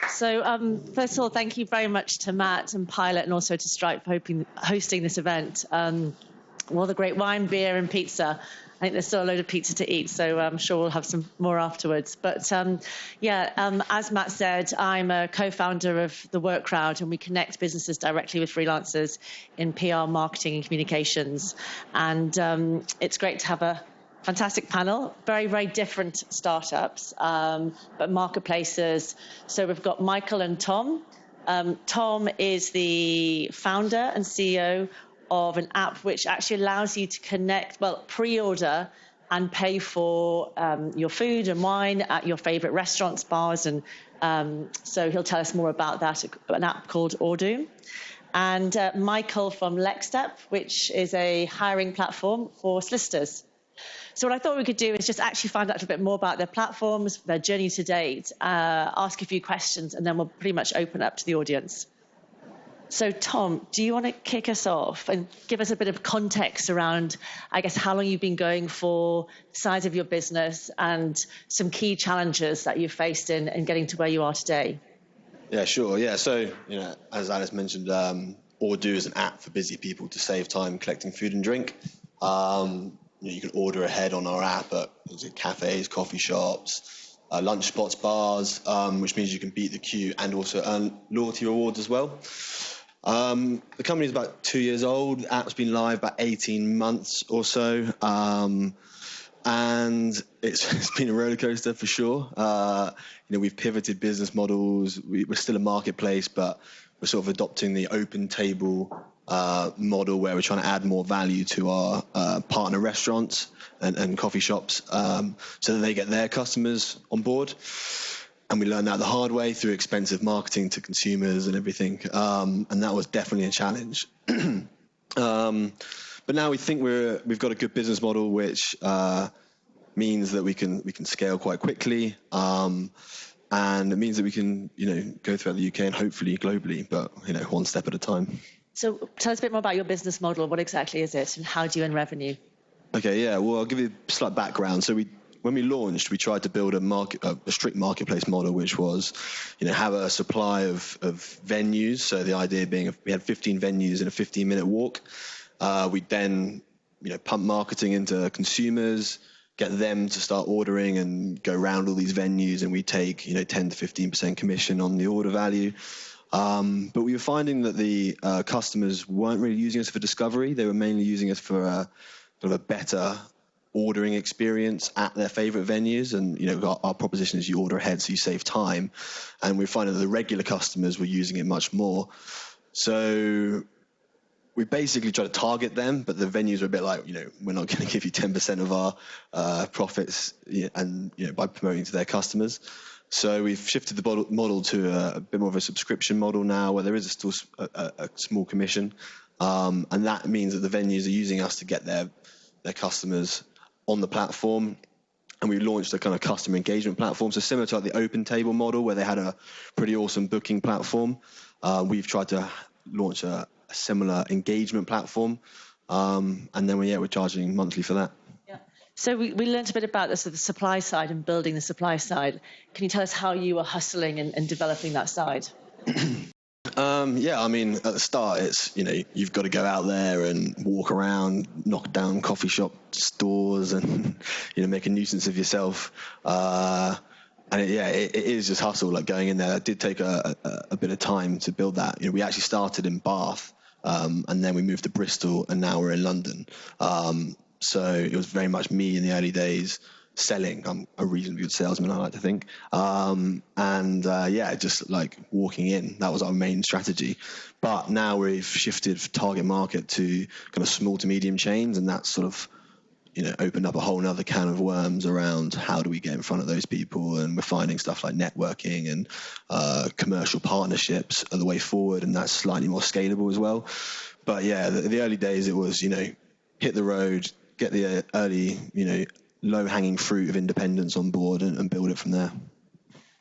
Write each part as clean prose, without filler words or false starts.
So first of all, thank you very much to Matt and Pilot and also to Stripe for hosting this event. All the great wine, beer and pizza. I think there's still a load of pizza to eat, so I'm sure we'll have some more afterwards. But as Matt said, I'm a co-founder of The Work Crowd, and we connect businesses directly with freelancers in PR, marketing and communications. And it's great to have a fantastic panel, very, very different startups, but marketplaces. So we've got Michael and Tom. Tom is the founder and CEO of an app which actually allows you to connect, pre-order and pay for your food and wine at your favorite restaurants, bars, and so he'll tell us more about that, an app called Ordoo. And Michael from LexStep, which is a hiring platform for solicitors. So what I thought we could do is just actually find out a bit more about their platforms, their journey to date, ask a few questions, and then we'll pretty much open up to the audience. So, Tom, do you want to kick us off and give us a bit of context around, I guess, how long you've been going for, the size of your business, and some key challenges that you've faced in getting to where you are today? Yeah, sure. Yeah, so, as Alice mentioned, Ordoo is an app for busy people to save time collecting food and drink. You can order ahead on our app at cafes, coffee shops, lunch spots, bars, which means you can beat the queue and also earn loyalty rewards as well. The company is about 2 years old. The app's been live about 18 months or so, and it's been a roller coaster for sure. We've pivoted business models. We're still a marketplace, but we're sort of adopting the open table model where we're trying to add more value to our partner restaurants and coffee shops so that they get their customers on board. And we learned that the hard way through expensive marketing to consumers and everything. And that was definitely a challenge. But now we think we've got a good business model, which means that we can scale quite quickly. And it means that we can, go throughout the UK and hopefully globally, but, one step at a time. So tell us a bit more about your business model. What exactly is it and how do you earn revenue? Okay, yeah. Well, I'll give you a slight background. So when we launched, we tried to build a strict marketplace model, which was, have a supply of venues. So the idea being we had 15 venues in a 15-minute walk. We'd then, pump marketing into consumers, get them to start ordering and go around all these venues, and we take, 10 to 15% commission on the order value. But we were finding that the customers weren't really using us for discovery. They were mainly using us for a better ordering experience at their favorite venues. And, our proposition is you order ahead so you save time. And we're finding that the regular customers were using it much more. So we basically try to target them, but the venues are a bit like, we're not going to give you 10% of our profits and, by promoting to their customers. So we've shifted the model to a bit more of a subscription model now, where there is still a small commission. And that means that the venues are using us to get their customers on the platform. And we launched a kind of customer engagement platform. So similar to the open table model, where they had a pretty awesome booking platform, we've tried to launch a similar engagement platform. And then we're charging monthly for that. Yeah. So we learned a bit about the supply side and building the supply side. Can you tell us how you were hustling and developing that side? At the start, it's, you've got to go out there and walk around, knock down coffee shop doors and, make a nuisance of yourself. And it is just hustle, like going in there. It did take a bit of time to build that. We actually started in Bath, and then we moved to Bristol, and now we're in London. So it was very much me in the early days selling. I'm a reasonably good salesman, I like to think. Just like walking in, that was our main strategy. But now we've shifted target market to kind of small to medium chains, and that's sort of, opened up a whole nother can of worms around how do we get in front of those people. And we're finding stuff like networking and commercial partnerships are the way forward, and that's slightly more scalable as well. But the early days, it was, hit the road, get the early, low-hanging fruit of independence on board and build it from there.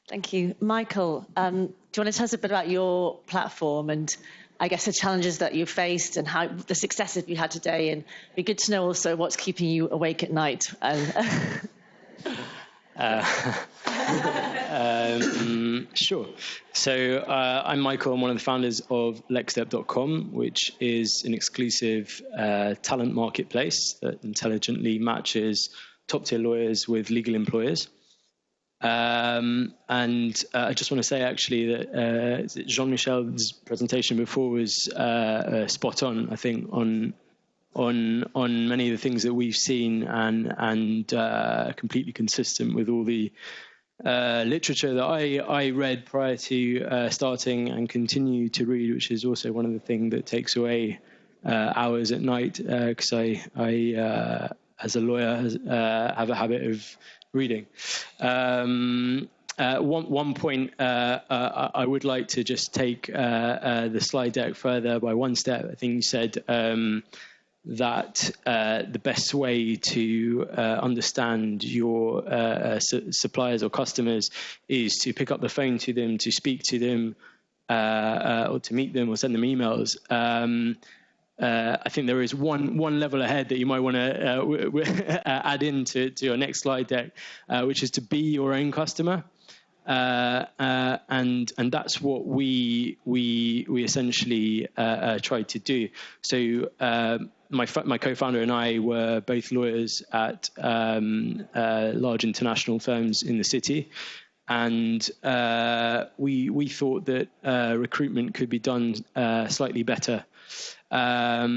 Thank you. Michael, do you want to tell us a bit about your platform and I guess the challenges that you faced and how the successes you had today? And it'd be good to know also what's keeping you awake at night. Sure. So I'm Michael. I'm one of the founders of LexStep.com, which is an exclusive talent marketplace that intelligently matches top-tier lawyers with legal employers. And I just want to say, actually, that Jean-Michel's presentation before was spot on, I think, on many of the things that we've seen, and completely consistent with all the literature that I read prior to starting and continue to read, which is also one of the things that takes away hours at night, because I as a lawyer have a habit of reading. One point I would like to just take the slide deck further by one step. I think you said that the best way to understand your suppliers or customers is to pick up the phone to them, to speak to them, or to meet them or send them emails. I think there is one level ahead that you might want to add into your next slide deck, which is to be your own customer. And that's what we essentially tried to do. So my co-founder and I were both lawyers at large international firms in the city, and we thought that recruitment could be done slightly better. So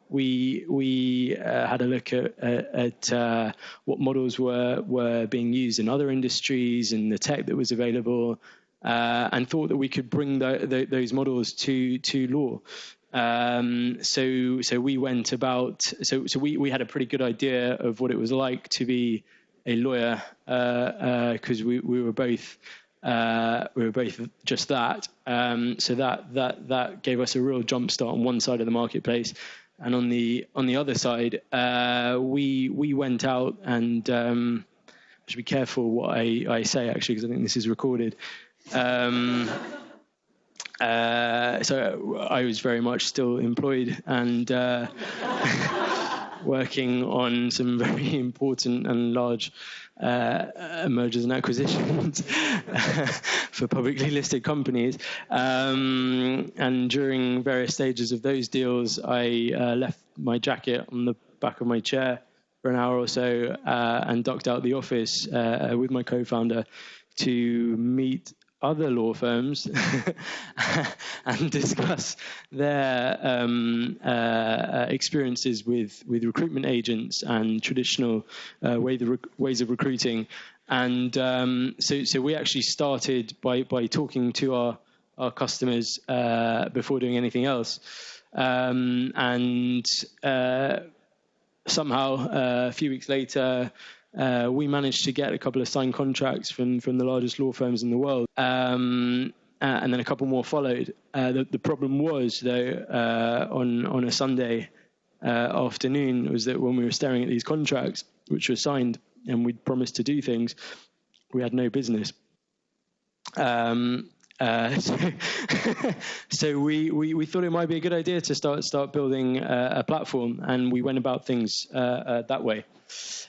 we had a look at what models were being used in other industries and the tech that was available, and thought that we could bring those models to law. So we went about. So we had a pretty good idea of what it was like to be a lawyer, because we were both just that. So that gave us a real jump start on one side of the marketplace, and on the other side, we went out and I should be careful what I say, actually, because I think this is recorded. So I was very much still employed and working on some very important and large mergers and acquisitions for publicly listed companies. And during various stages of those deals, I left my jacket on the back of my chair for an hour or so and ducked out the office with my co-founder to meet other law firms and discuss their experiences with recruitment agents and traditional ways of recruiting. And so we actually started by talking to our customers before doing anything else. And somehow a few weeks later, we managed to get a couple of signed contracts from the largest law firms in the world, and then a couple more followed. The problem was, though, on a Sunday afternoon, was that when we were staring at these contracts, which were signed, and we'd promised to do things, we had no business. So we thought it might be a good idea to start building a platform, and we went about things that way.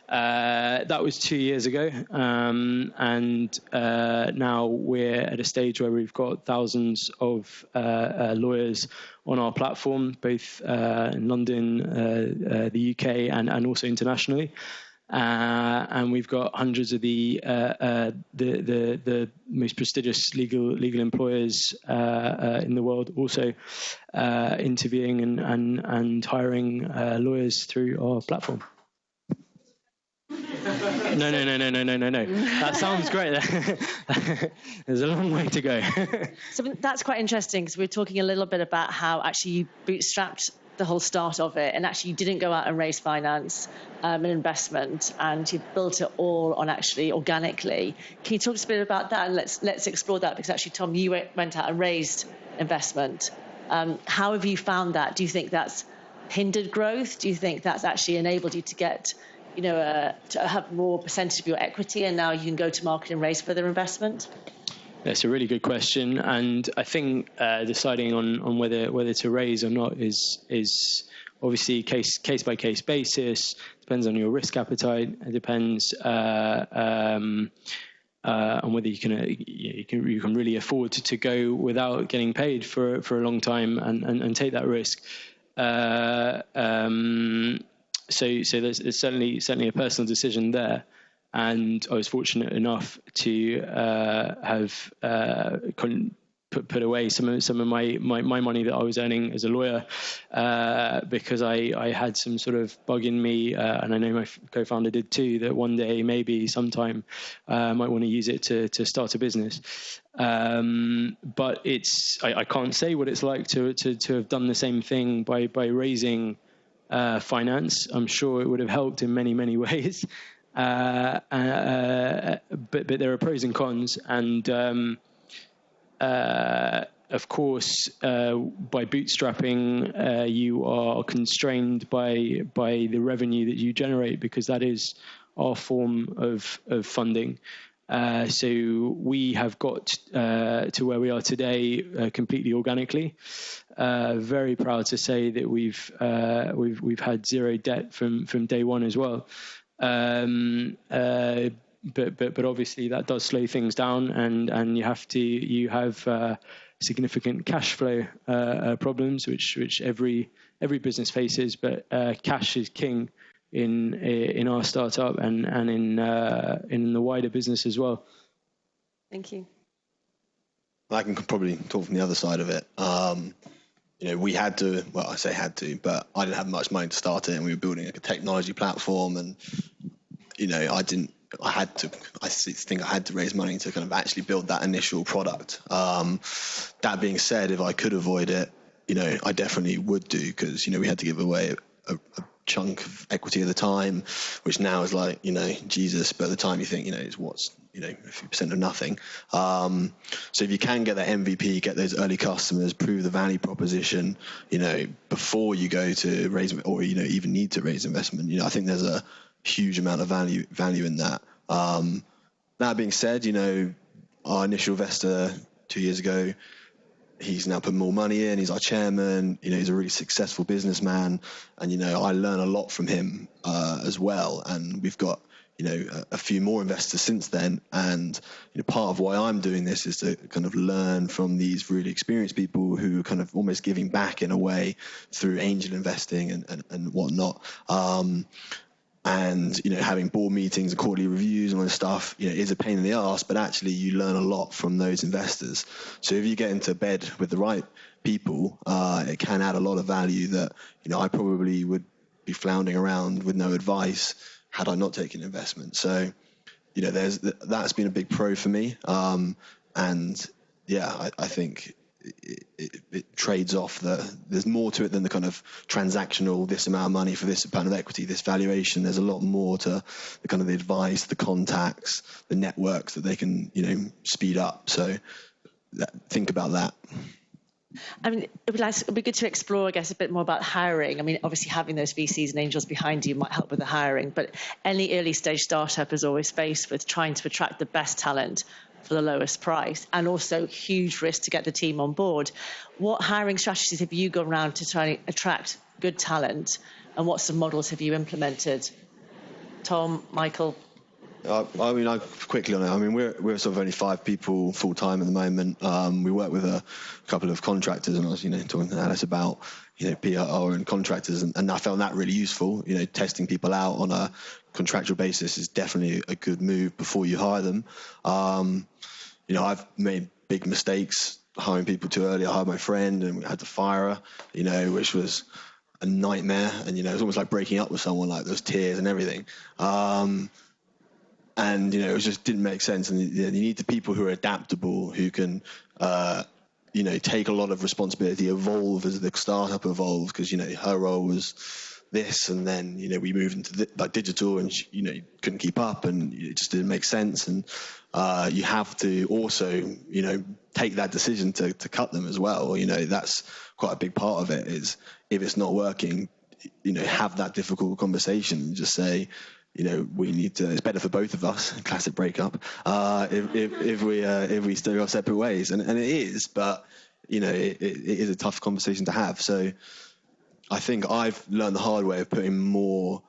That was 2 years ago, and now we're at a stage where we've got thousands of lawyers on our platform, both in London, the UK, and also internationally. And we've got hundreds of the most prestigious legal employers in the world also interviewing and hiring lawyers through our platform. No. That sounds great. There's a long way to go. So that's quite interesting, because we're talking a little bit about how actually you bootstrapped the whole start of it, and actually you didn't go out and raise finance and investment, and you built it all on actually organically. Can you talk to us a bit about that, and let's explore that, because actually, Tom, you went out and raised investment. How have you found that? Do you think that's hindered growth? Do you think that's actually enabled you to get, to have more percentage of your equity, and now you can go to market and raise further investment? That's a really good question, and I think deciding on whether to raise or not is obviously case by case basis. Depends on your risk appetite. It depends on whether you can really afford to go without getting paid for a long time and take that risk. So there's certainly a personal decision there. And I was fortunate enough to have put away some of my money that I was earning as a lawyer because I had some sort of bug in me, and I know my co-founder did too, that one day, maybe sometime, I might want to use it to start a business. But I can't say what it's like to have done the same thing by raising finance. I'm sure it would have helped in many ways. But there are pros and cons, and of course, by bootstrapping, you are constrained by the revenue that you generate, because that is our form of funding. So we have got to where we are today completely organically. Very proud to say that we've had zero debt from day one as well. But obviously that does slow things down, and you have significant cash flow problems, which every business faces. But cash is king in our startup and in the wider business as well. Thank you. I can probably talk from the other side of it. We had to, well, I say had to, but I didn't have much money to start it, and we were building like a technology platform, and I think I had to raise money to kind of actually build that initial product. That being said, if I could avoid it, I definitely would do, because we had to give away a chunk of equity at the time, which now is like, Jesus, but at the time you think, it's what's, a few percent of nothing. So if you can get that MVP, get those early customers, prove the value proposition, before you go to raise, or, even need to raise investment, I think there's a huge amount of value in that. That being said, our initial investor 2 years ago, he's now put more money in. He's our chairman. He's a really successful businessman, and I learn a lot from him as well. And we've got a few more investors since then. And part of why I'm doing this is to kind of learn from these really experienced people who are kind of almost giving back in a way through angel investing and whatnot. And having board meetings and quarterly reviews and all this stuff, is a pain in the arse, but actually you learn a lot from those investors. So if you get into bed with the right people, it can add a lot of value that I probably would be floundering around with no advice had I not taken investment. So that's been a big pro for me, and yeah, I think it trades off there's more to it than the kind of transactional, this amount of money for this amount of equity, this valuation. There's a lot more to the kind of the advice, the contacts, the networks that they can, speed up. So think about that. I mean, it'd be good to explore, I guess, a bit more about hiring. I mean, obviously having those VCs and angels behind you might help with the hiring, but any early stage startup is always faced with trying to attract the best talent for the lowest price, and also huge risk to get the team on board. What hiring strategies have you gone around to try and attract good talent, and what sort of models have you implemented? Tom, Michael? Quickly on it. I mean, we're sort of only 5 people full time at the moment. We work with a couple of contractors, and I was, talking to Alice about, PR and contractors, and I found that really useful. Testing people out on a contractual basis is definitely a good move before you hire them. I've made big mistakes hiring people too early. I hired my friend, and we had to fire her, which was a nightmare. And it was almost like breaking up with someone, like those tears and everything. And it just didn't make sense. And you need the people who are adaptable, who can take a lot of responsibility, evolve as the startup evolves, because her role was this, and then we moved into digital, and she, couldn't keep up, and it just didn't make sense. And you have to also take that decision to cut them as well. That's quite a big part of it, is if it's not working, have that difficult conversation and just say, we need to. It's better for both of us. Classic breakup. If we still go separate ways, and it is, but it is a tough conversation to have. So I think I've learned the hard way of putting more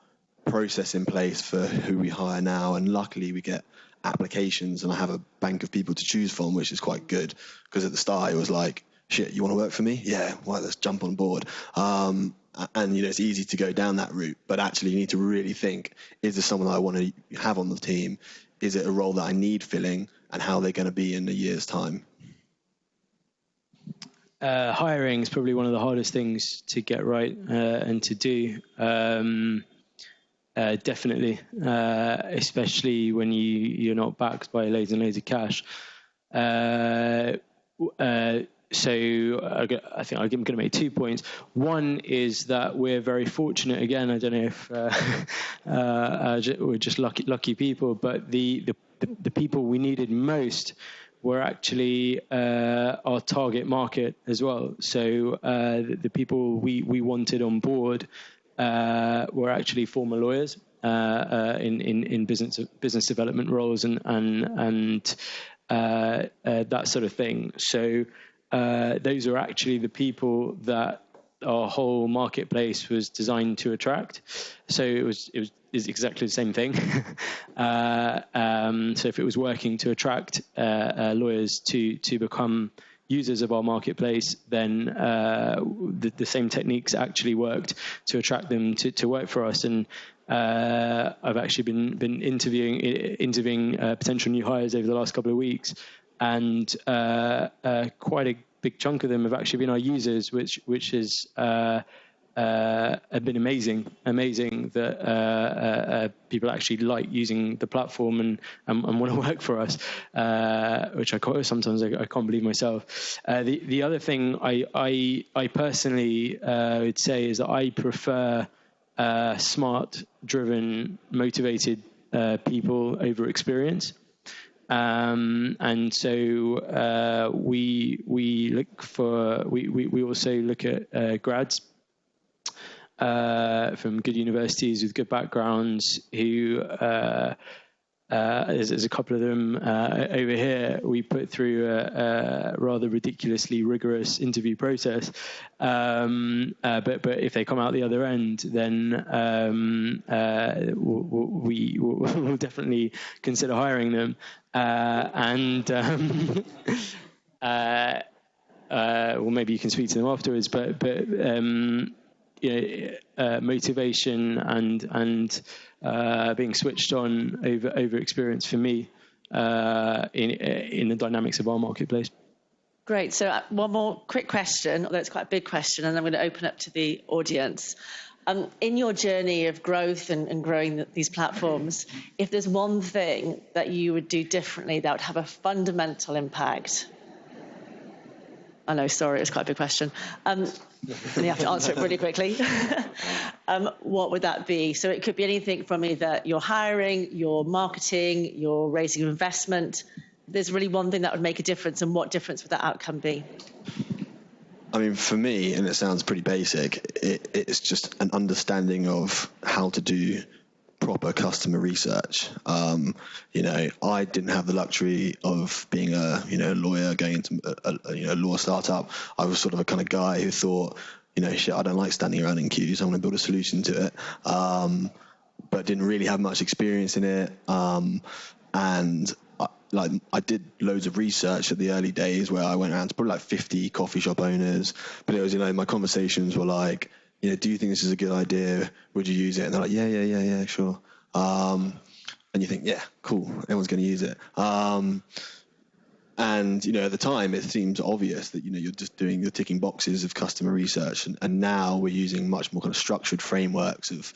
process in place for who we hire now, and luckily we get applications and I have a bank of people to choose from, which is quite good, because at the start it was like, shit, you want to work for me? Yeah, well, let's jump on board. And it's easy to go down that route, but actually you need to really think, is this someone I want to have on the team? Is it a role that I need filling, and how they're going to be in a year's time? Hiring is probably one of the hardest things to get right and to do. Definitely, especially when you're not backed by loads and loads of cash. So I think I'm going to make 2 points. One is that we're very fortunate. Again, I don't know if we're just lucky people, but the people we needed most were actually our target market as well. So the people we wanted on board were actually former lawyers in business development roles and that sort of thing. So those are actually the people that our whole marketplace was designed to attract. So it's exactly the same thing. So if it was working to attract lawyers to become users of our marketplace, then the same techniques actually worked to attract them to work for us. And I've actually been interviewing potential new hires over the last couple of weeks, and quite a big chunk of them have actually been our users, which has have been amazing that people actually like using the platform and want to work for us, which sometimes I can't believe myself. The other thing I personally would say is that I prefer smart, driven, motivated people over experience. And so we also look at grads from good universities with good backgrounds who there's a couple of them over here. We put through a rather ridiculously rigorous interview process, but if they come out the other end, then we'll definitely consider hiring them. Well, maybe you can speak to them afterwards, but motivation and being switched on over experience for me in the dynamics of our marketplace. Great. So one more quick question, although it's quite a big question, and I'm going to open up to the audience. In your journey of growth and growing these platforms, if there's one thing that you would do differently that would have a fundamental impact, I know, sorry, it's quite a big question, and you have to answer it really quickly. What would that be? So it could be anything from either your hiring, your marketing, your raising of investment. There's really one thing that would make a difference, and what difference would that outcome be? I mean, for me, and it sounds pretty basic, it's just an understanding of how to do proper customer research. I didn't have the luxury of being a lawyer going into a law startup. I was sort of a kind of guy who thought, shit, I don't like standing around in queues. I want to build a solution to it, but didn't really have much experience in it. I did loads of research at the early days where I went around to probably like 50 coffee shop owners, but it was, my conversations were like, do you think this is a good idea? Would you use it? And they're like, yeah, sure. And you think, yeah, cool, everyone's going to use it. And, at the time it seems obvious that, you're ticking boxes of customer research. And now we're using much more kind of structured frameworks of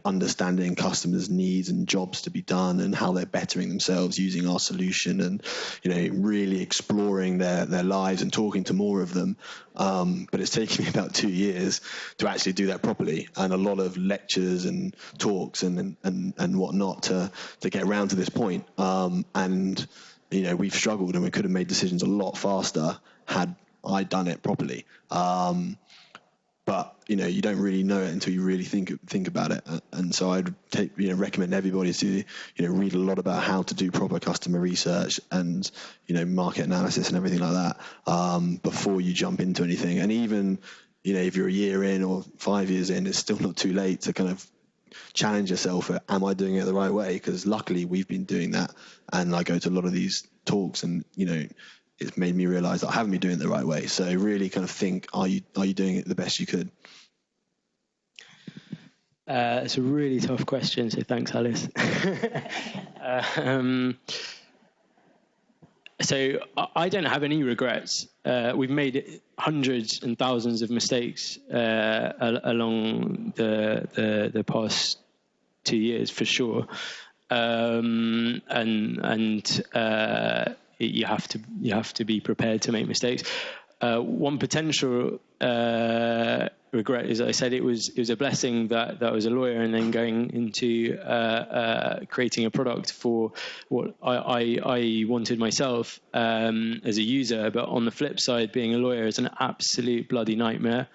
understanding customers' needs and jobs to be done and how they're bettering themselves using our solution, and, really exploring their lives and talking to more of them. But it's taken me about 2 years to actually do that properly, and a lot of lectures and talks and whatnot to get around to this point. And we've struggled, and we could have made decisions a lot faster had I done it properly. But you don't really know it until you really think about it. And so I'd recommend everybody to read a lot about how to do proper customer research and market analysis and everything like that before you jump into anything. And even if you're a year in or 5 years in, it's still not too late to kind of challenge yourself. Am I doing it the right way? Because luckily we've been doing that, and I go to a lot of these talks, and it's made me realize that I haven't been doing it the right way. So really kind of think, are you doing it the best you could? It's a really tough question, so thanks, Alice. So I don't have any regrets. We've made hundreds and thousands of mistakes along the past 2 years, for sure. You have to be prepared to make mistakes. One potential regret is, I said, it was a blessing that I was a lawyer and then going into creating a product for what I wanted myself as a user. But on the flip side, being a lawyer is an absolute bloody nightmare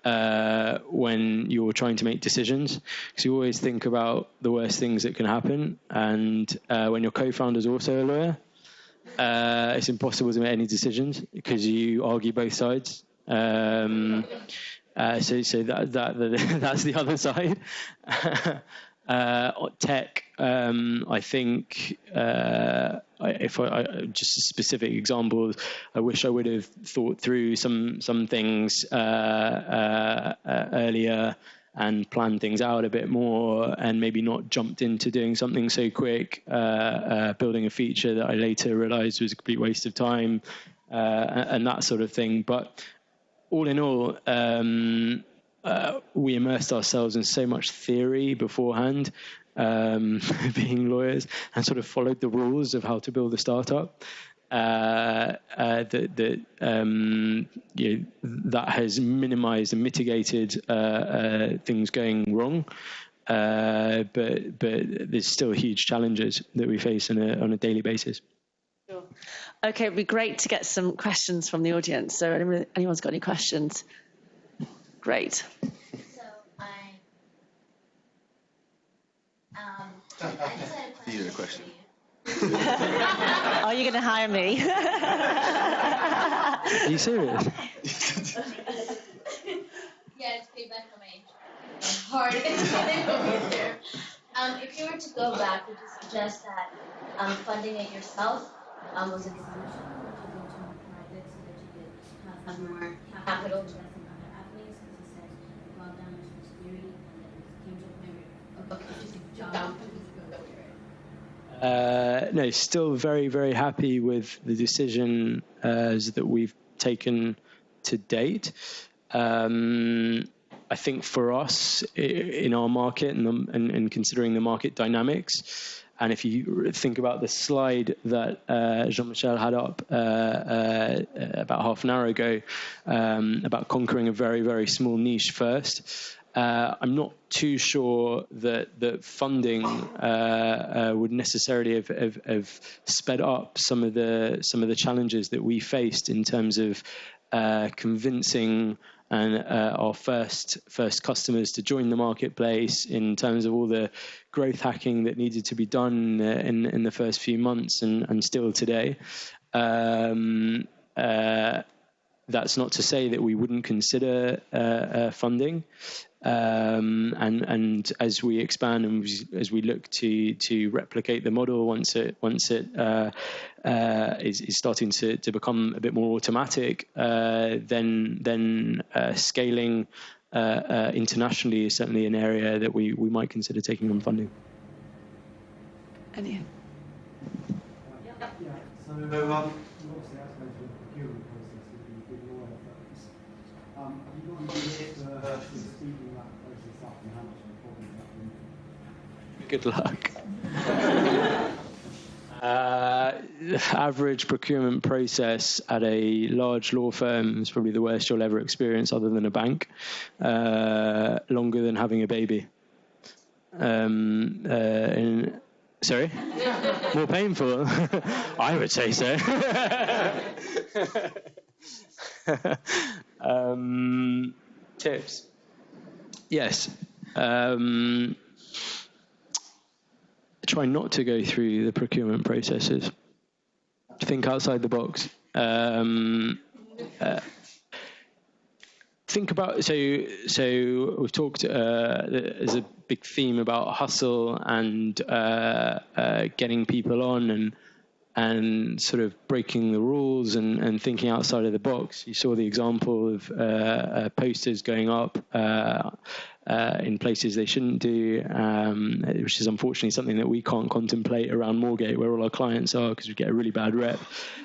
when you're trying to make decisions, because you always think about the worst things that can happen. And when your co-founder is also a lawyer, it's impossible to make any decisions because you argue both sides. So that's the other side. Tech, I think, just specific examples, I wish I would have thought through some things earlier and planned things out a bit more, and maybe not jumped into doing something so quick, building a feature that I later realized was a complete waste of time, and that sort of thing. But all in all, we immersed ourselves in so much theory beforehand, being lawyers, and sort of followed the rules of how to build a startup. That has minimized and mitigated things going wrong, but there's still huge challenges that we face on a daily basis. Sure. Okay, it'd be great to get some questions from the audience. So anyone's got any questions? Great. So I just had a question. You had a question. Are you going to hire me? Are you serious? Yeah, it's payback for my intro. Hard. If you were to go back, would you suggest that funding it yourself was a good solution? Would you go to private so that you could have more capital to invest in other avenues? Because you said well done was theory and then came to a point where okay, just jump and go No, still very, very happy with the decision that we've taken to date. I think for us in our market and considering the market dynamics, and if you think about the slide that Jean-Michel had up about half an hour ago about conquering a very, very small niche first, I'm not too sure that funding would necessarily have sped up some of the challenges that we faced in terms of convincing our first customers to join the marketplace, in terms of all the growth hacking that needed to be done in the first few months and still today. That's not to say that we wouldn't consider funding. And as we expand and as we look to replicate the model once it is starting to become a bit more automatic, then scaling internationally is certainly an area that we might consider taking on funding. Any? Yeah. So you obviously have to go through the procurement process with the big lawyer firms. Have you got any ideas for speeding that process up and how much of a problem that Good luck. The average procurement process at a large law firm is probably the worst you'll ever experience, other than a bank. Longer than having a baby. Sorry? More painful? I would say so. Tips? Yes. Try not to go through the procurement processes. Think outside the box. think about, so we've talked, there's a big theme about hustle and getting people on and sort of breaking the rules and thinking outside of the box. You saw the example of posters going up in places they shouldn't do, which is unfortunately something that we can't contemplate around Moorgate, where all our clients are, because we get a really bad rep,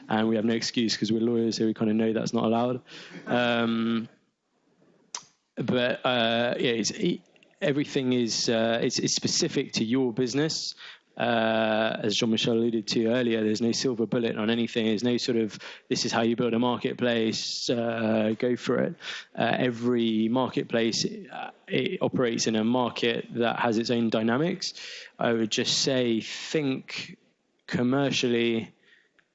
and we have no excuse because we're lawyers, so we kind of know that's not allowed. Everything is it's specific to your business. As Jean-Michel alluded to earlier, there's no silver bullet on anything. There's no sort of, this is how you build a marketplace, go for it. Every marketplace, it operates in a market that has its own dynamics. I would just say, think commercially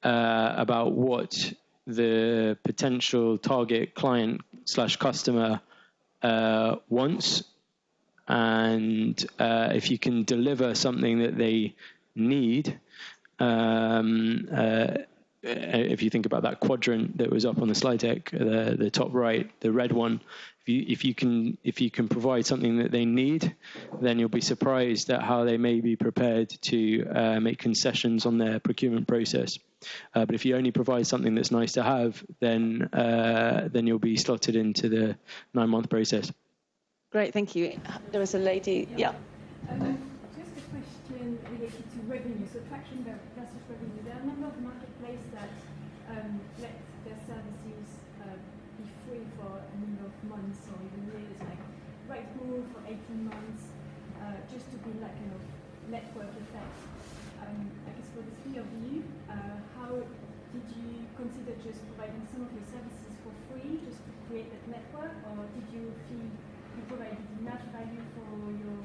about what the potential target client / customer wants. And if you can deliver something that they need, if you think about that quadrant that was up on the slide deck, the top right, the red one, if you can provide something that they need, then you'll be surprised at how they may be prepared to make concessions on their procurement process. But if you only provide something that's nice to have, then you'll be slotted into the 9-month process. Great, thank you. There was a lady, yeah. Just a question related to revenue, so traction versus revenue. There are a number of marketplaces that let their services be free for a number of months or even years, like Weightman for 18 months, just to be like kind of network effect. I guess for the three of you, how did you consider just providing some of your services for free just to create that network, or did you feel you provided enough value for your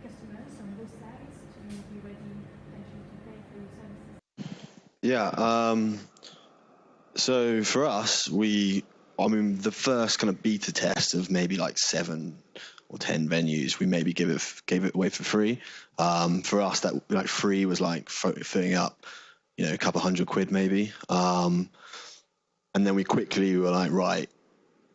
customers on both sides to be ready potentially to pay for your services? Yeah. So for us, the first kind of beta test of maybe like 7 or 10 venues, we maybe gave it away for free. For us, that like free was like filling up, a couple £100 maybe. And then we quickly were like, right,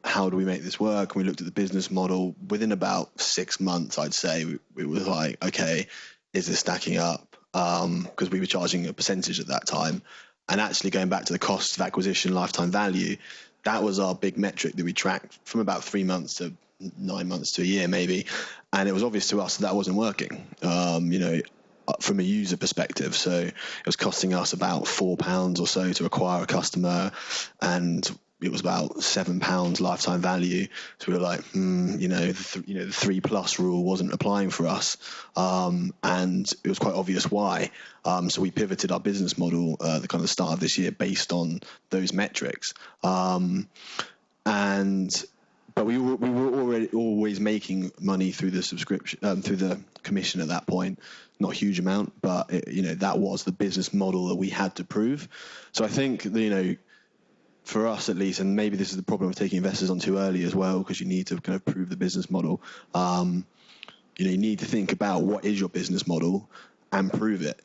how do we make this work? And we looked at the business model. Within about 6 months, I'd say, we were like, okay, is this stacking up? Because we were charging a percentage at that time. And actually going back to the cost of acquisition, lifetime value, that was our big metric that we tracked from about 3 months to 9 months to a year maybe. And it was obvious to us that wasn't working, from a user perspective. So it was costing us about £4 or so to acquire a customer, and it was about £7 lifetime value. So we were like, the 3+ rule wasn't applying for us. And it was quite obvious why. So we pivoted our business model the kind of start of this year based on those metrics. But we were always making money through the subscription, through the commission at that point. Not a huge amount, but that was the business model that we had to prove. So I think for us at least, and maybe this is the problem of taking investors on too early as well, because you need to kind of prove the business model. You need to think about what is your business model and prove it.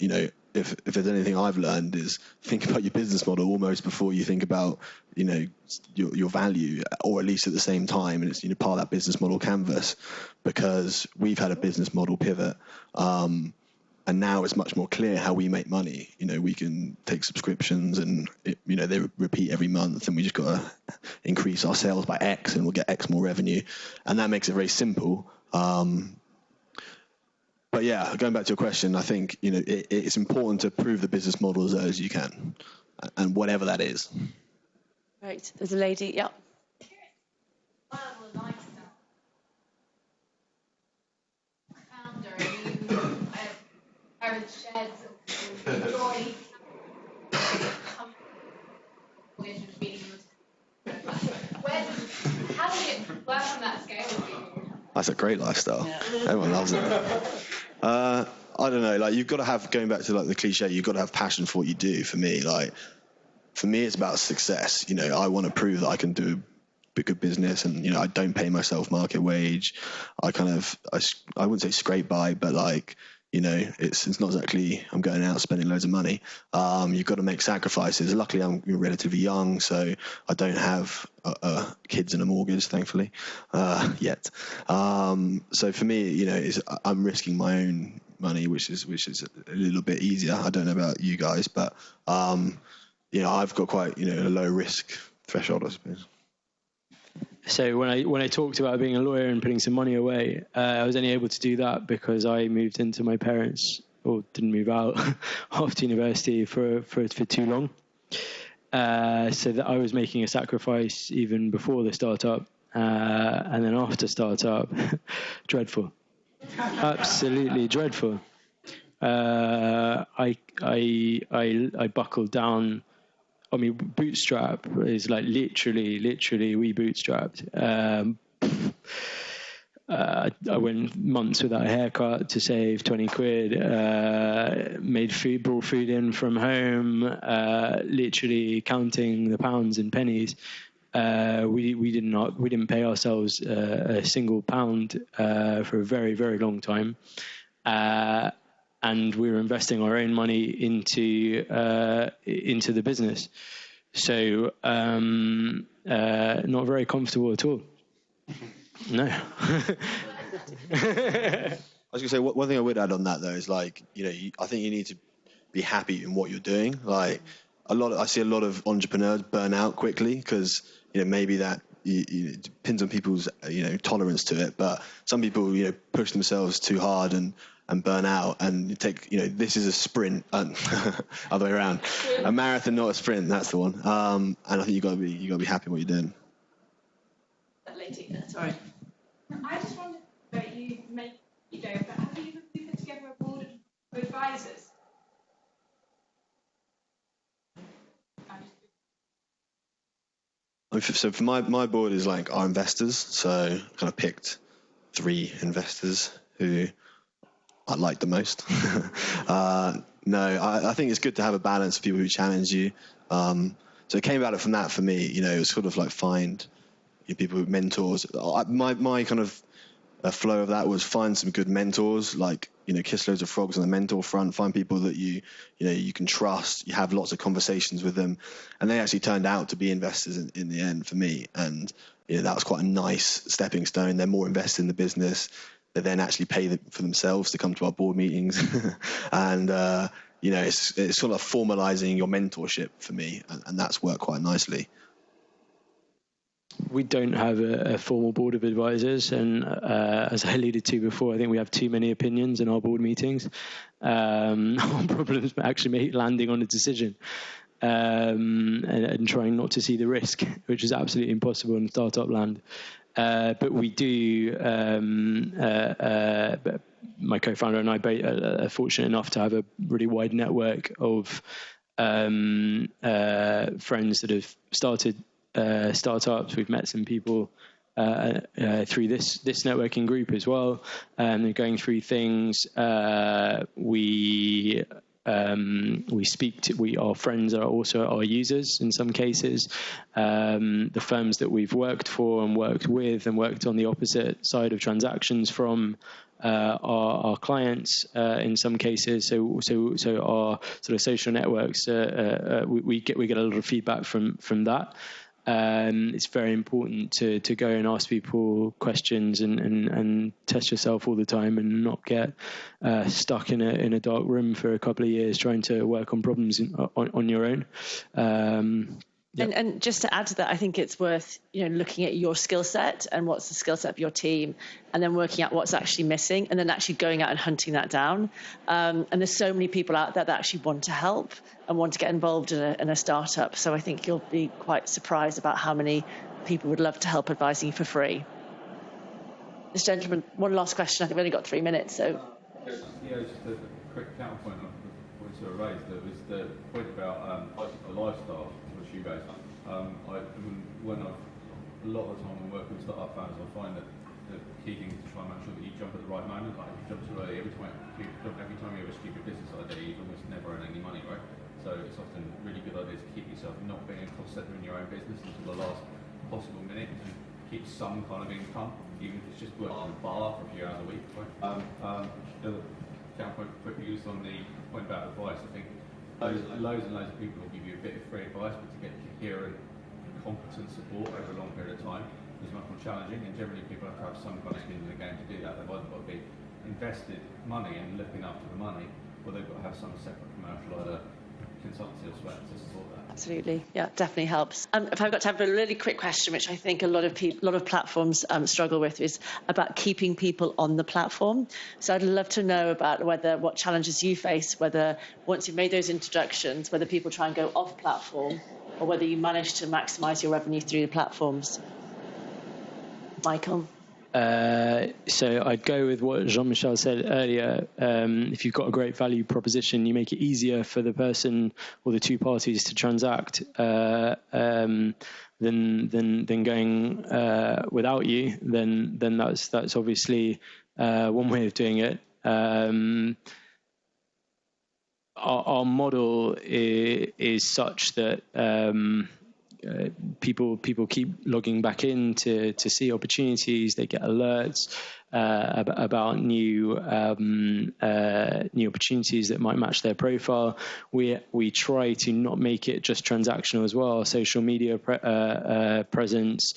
If there's anything I've learned is think about your business model almost before you think about your value, or at least at the same time, and it's part of that business model canvas, because we've had a business model pivot. And now it's much more clear how we make money. We can take subscriptions and, they repeat every month, and we just got to increase our sales by X and we'll get X more revenue. And that makes it very simple. But yeah, going back to your question, I think, it's important to prove the business model as early as you can, and whatever that is. Right. There's a lady. Yeah. Sheds enjoy how does it work on that scale? That's a great lifestyle. Yeah. Everyone loves it. I don't know. Like, you've got to have, going back to like the cliche, you've got to have passion for what you do. For me, it's about success. I want to prove that I can do a good business, and I don't pay myself market wage. I wouldn't say scrape by, but you know, it's not exactly I'm going out spending loads of money. You've got to make sacrifices. Luckily, I'm relatively young, so I don't have kids and a mortgage, thankfully, yet. So for me, you know, I'm risking my own money, which is a little bit easier. I don't know about you guys, but you know, I've got quite, you know, a low risk threshold, I suppose. So when I talked about being a lawyer and putting some money away, I was only able to do that because I moved into my parents', or didn't move out after university for too long. So that I was making a sacrifice even before the startup, and then after startup, dreadful, absolutely dreadful. I buckled down. I mean, bootstrap is like literally we bootstrapped. I went months without a haircut to save 20 quid, brought food in from home, literally counting the pounds and pennies. We didn't pay ourselves a single pound for a very, very long time. And we were investing our own money into the business. So not very comfortable at all. No. I was going to say, one thing I would add on that, though, is like, you know, I think you need to be happy in what you're doing. Like, I see a lot of entrepreneurs burn out quickly because, you know, maybe that it depends on people's, you know, tolerance to it. But some people, you know, push themselves too hard and burn out, and you take, you know, this is a sprint, other way around, a marathon, not a sprint. That's the one. And I think you got to be happy what you're doing. Sorry. I just wondered that you make, you know, but have you put together a board of advisors? So for my board is like our investors. So I kind of picked 3 investors who I like the most. No, I think it's good to have a balance of people who challenge you. So it came about it from that for me. You know, it was sort of like find people with mentors. My kind of flow of that was find some good mentors, like, you know, kiss loads of frogs on the mentor front. Find people that you know you can trust. You have lots of conversations with them, and they actually turned out to be investors in the end for me. And you know, that was quite a nice stepping stone. They're more invested in the business. They then actually pay for themselves to come to our board meetings, and you know, it's sort of formalizing your mentorship for me, and that's worked quite nicely. We don't have a formal board of advisors, and as I alluded to before, I think we have too many opinions in our board meetings. Our problems actually landing on a decision, and trying not to see the risk, which is absolutely impossible in startup land. But we do. My co-founder and I are fortunate enough to have a really wide network of friends that have started startups. We've met some people through this networking group as well, and they're going through things. We speak to. Our friends are also our users in some cases. The firms that we've worked for and worked with and worked on the opposite side of transactions from our clients in some cases. So our sort of social networks. We get a lot of feedback from that. It's very important to go and ask people questions and test yourself all the time and not get stuck in a dark room for a couple of years trying to work on problems on your own. Yep. And just to add to that, I think it's worth, you know, looking at your skill set and what's the skill set of your team, and then working out what's actually missing, and then actually going out and hunting that down. And there's so many people out there that actually want to help and want to get involved in a startup. So I think you'll be quite surprised about how many people would love to help advising you for free. This gentleman, one last question. I think we've only got 3 minutes, so. Yeah, just a quick counterpoint on the points that were raised. There was the point about a lifestyle, which you guys have. A lot of the time when working with startup founders, I find that the key thing is to try and make sure that you jump at the right moment. Like, if you jump too early, every time you have a stupid business idea, you almost never earn any money, right? So it's often a really good idea to keep yourself not being a cost center in your own business until the last possible minute, to keep some kind of income, even if it's just working in a bar for a few hours a week, right? The counterpoint quickly just on the point about advice. I think loads and loads of people will give you a bit of free advice, but to get coherent, competent support over a long period of time is much more challenging, and generally people have to have some kind of skin in the game to do that. They've either got to be invested money and looking after the money, or they've got to have some separate commercial either consultancy or sweat to support that. Absolutely, yeah, definitely helps. If I've got time for a really quick question, which I think a lot of platforms struggle with, is about keeping people on the platform. So I'd love to know about what challenges you face, whether once you've made those introductions, whether people try and go off platform, or whether you manage to maximise your revenue through the platforms. Michael? So I'd go with what Jean-Michel said earlier. If you've got a great value proposition, you make it easier for the person or the two parties to transact than going without you. Then that's obviously one way of doing it. Our model is such that people keep logging back in to see opportunities. They get alerts about new opportunities that might match their profile. We try to not make it just transactional as well. Social media presence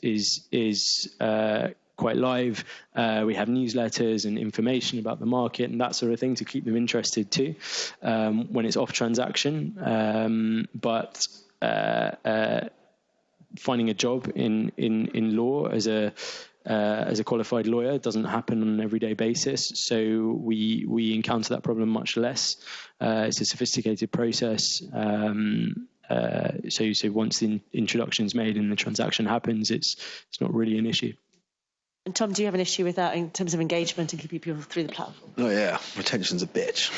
is quite live. We have newsletters and information about the market and that sort of thing to keep them interested too when it's off transaction. But finding a job in law as a qualified lawyer doesn't happen on an everyday basis, so we encounter that problem much less. It's a sophisticated process. So once the introduction's made and the transaction happens, it's not really an issue. And Tom, do you have an issue with that in terms of engagement and keeping people through the platform? Oh yeah, retention's a bitch.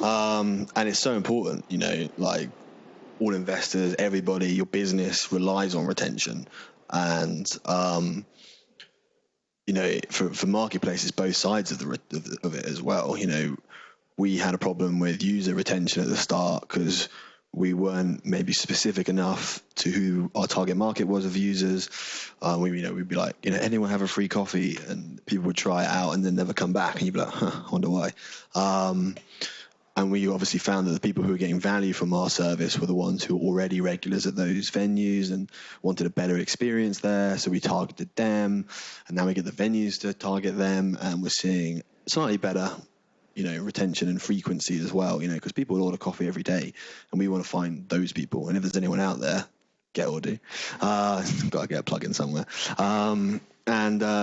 And it's so important, like all investors, everybody, your business relies on retention. And, for marketplaces, both sides of it as well, we had a problem with user retention at the start because we weren't maybe specific enough to who our target market was of users. We'd be like, anyone have a free coffee? And people would try it out and then never come back. And you'd be like, I wonder why. And we obviously found that the people who were getting value from our service were the ones who were already regulars at those venues and wanted a better experience there. So we targeted them, and now we get the venues to target them, and we're seeing slightly better retention and frequency as well, because people order coffee every day, and we want to find those people. And if there's anyone out there, get Ordoo. Got to get a plug in somewhere. So that's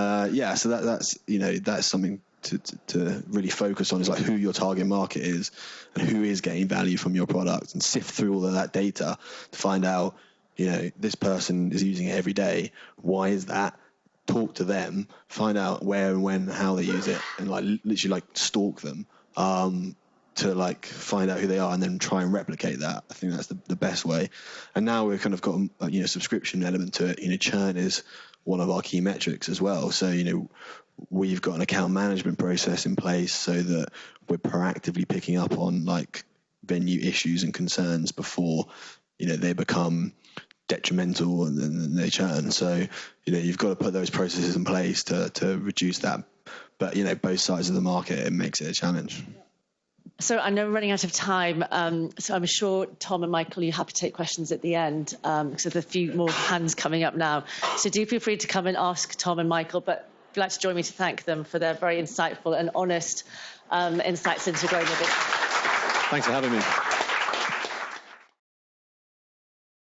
something to really focus on, is like who your target market is and who is getting value from your product, and sift through all of that data to find out, this person is using it every day. Why is that? Talk to them, find out where and when and how they use it, and literally stalk them to find out who they are, and then try and replicate that. I think that's the best way. And now we've kind of got a subscription element to it. Churn is one of our key metrics as well. So we've got an account management process in place so that we're proactively picking up on venue issues and concerns before they become detrimental and then they churn. So you've got to put those processes in place to reduce that. But both sides of the market, it makes it a challenge. So I know we're running out of time, so I'm sure Tom and Michael, you're happy to take questions at the end, because there's a few more hands coming up now. So do feel free to come and ask Tom and Michael, but if you'd like to join me to thank them for their very insightful and honest insights into growing their business. Thanks for having me.